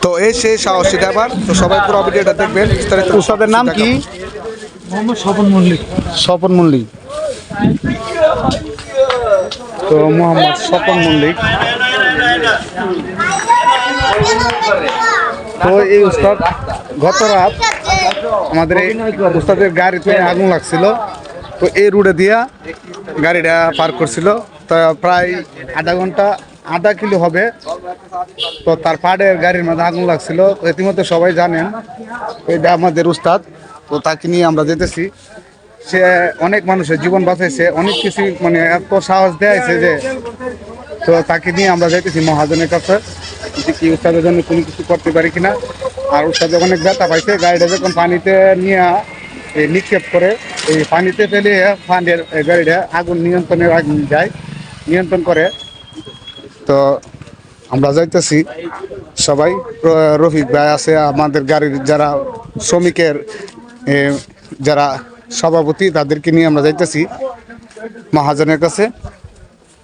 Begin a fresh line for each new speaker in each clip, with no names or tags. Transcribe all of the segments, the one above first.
তো এই সেই সাহসী ড্রাইভার। তো সবাই পুরো ভিডিওটা দেখবেন বিস্তারিত।
উস্তাদের নাম কি?
মোহাম্মদ স্বপন মল্লিক।
স্বপন মল্লিক। তো মোহাম্মদ স্বপন মল্লিক। তো এই উস্তাদ গত রাত আমাদের এই উস্তাদের গাড়িতে আগুন লাগছিল। তো এই রুটে দিয়া গাড়িটা পার করছিল। তো প্রায় আধা কিলো হবে। তো তার পাড়ের গাড়ির মধ্যে আগুন লাগছিল। তো ইতিমধ্যে সবাই জানেন এটা আমাদের উস্তাদ। তো তাকে নিয়ে আমরা যেতেছি। সে অনেক মানুষের জীবন বাঁচাইছে, অনেক কিছু মানে এত সাহস দেয়াইছে যে, তো তাকে নিয়ে আমরা যাইতেছি মহাজনের কাছে যে কি উস্তাদের জন্য কোনো কিছু করতে পারি কিনা। আর উস্তাদে অনেক ব্যথা পাইছে। গাড়িটা যখন পানিতে নিয়ে এই নিক্ষেপ করে, এই পানিতে ফেলে ফান্ডের গাড়িটা আগুন নিয়ন্ত্রণ করে। তো আমরা যাইতেছি সবাই। রফিক ভাই আছে, আমাদের গাড়ির যারা শ্রমিকের যারা সভাপতি, তাদেরকে নিয়ে আমরা যাইতেছি মহাজনের কাছে।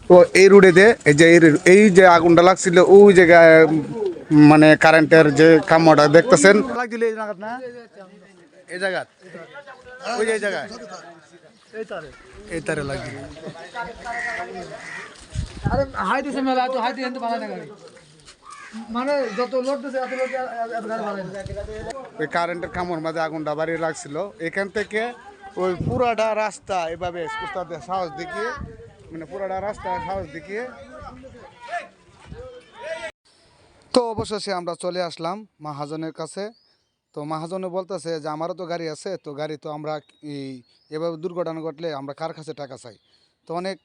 তো এই রোডে দিয়ে এই যে আগুনটা লাগছিল ওই জায়গায়, মানে কারেন্টের যে কামটা দেখতেছেন এই জায়গা ওই যে জায়গায় এই তারে লাগি।
আরে হাইতেছে মেলা তো হাইতে এনতে পারে না গাড়ি, মানে যত লোড দিছে এত লোড এত গাড়ি পারে না।
ওই কারেন্টের কামড় মাঝে আগুনটা বাড়িয়ে লাগছিল। এখান থেকে ওই পুরাটা রাস্তা এভাবে উস্তাদের সাহস দেখিয়ে, মানে পুরাটা রাস্তা সাহস দেখিয়ে। তো অবশেষে আমরা চলে আসলাম মহাজনের কাছে। তো মহাজনে বলতেছে যে আমারও তো গাড়ি আছে, তো গাড়ি তো আমরা এভাবে দুর্ঘটনা ঘটলে আমরা কার কাছে টাকা চাই। তো অনেক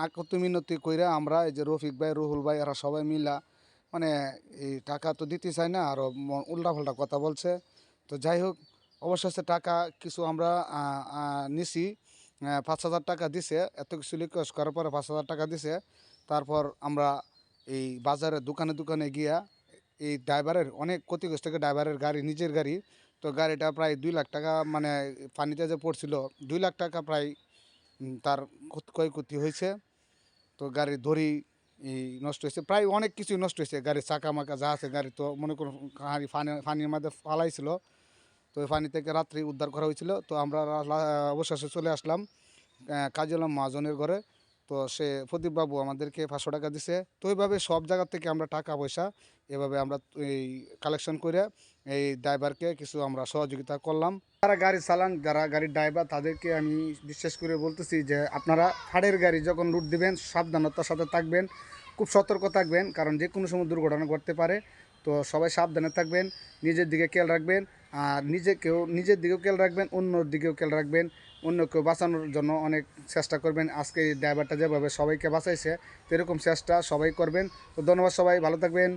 আকতি মিনতি কইরা আমরা এই যে রফিক ভাই, রুহুল ভাই, এরা সবাই মিলা মানে এই টাকা তো দিতে চাই না, আরও উল্টাপাল্টা কথা বলছে। তো যাই হোক, অবশেষে টাকা কিছু আমরা নিছি। 5,000 টাকা দিছে। এত কিছু রিকোয়েস্ট করার পরে 5,000 টাকা দিছে। তারপর আমরা এই বাজারে দোকানে দোকানে গিয়া এই ড্রাইভারের অনেক ক্ষতিগ্রস্ত, ড্রাইভারের গাড়ি নিজের গাড়ি। তো গাড়িটা প্রায় 2 লাখ টাকা, মানে পানিতে যে পড়ছিল 2 লাখ টাকা প্রায় তার ক্ষয়ক্ষতি হয়েছে। তো গাড়ির দড়ি নষ্ট হয়েছে, প্রায় অনেক কিছুই নষ্ট হয়েছে। গাড়ির চাকা মাকা যা আছে, গাড়ি তো মনে করুন পানির মধ্যে ফালাইছিল। তো ওই পানি থেকে রাত্রি উদ্ধার করা হয়েছিল। তো আমরা অবশেষে চলে আসলাম কাজী আলম মহাজনের ঘরে। তো সে প্রদীপবাবু আমাদেরকে 500 টাকা দিছে। তো এইভাবে সব জায়গা থেকে আমরা টাকা পয়সা এভাবে আমরা এই কালেকশন করে এই ড্রাইভারকে কিছু আমরা সহযোগিতা করলাম। যারা গাড়ি চালান, যারা গাড়ির ড্রাইভার, তাদেরকে আমি বিশ্বাস করে বলতেছি যে আপনারা ফাড়ের গাড়ি যখন রুট দিবেন সাবধানতার সাথে থাকবেন, খুব সতর্ক থাকবেন, কারণ যে কোনো সময় দুর্ঘটনা ঘটতে পারে। তো সবাই সাবধানে থাকবেন, নিজের দিকে খেয়াল রাখবেন। আর নিজের দিকেও খেয়াল রাখবেন, অন্যর দিকেও খেয়াল রাখবেন। অন্যকেও বাঁচানোর জন্য অনেক চেষ্টা করবেন। আজকে এই ড্রাইভারটা যেভাবে সবাইকে বাঁচাইছে, তো এরকম চেষ্টা সবাই করবেন। তো ধন্যবাদ, সবাই ভালো থাকবেন।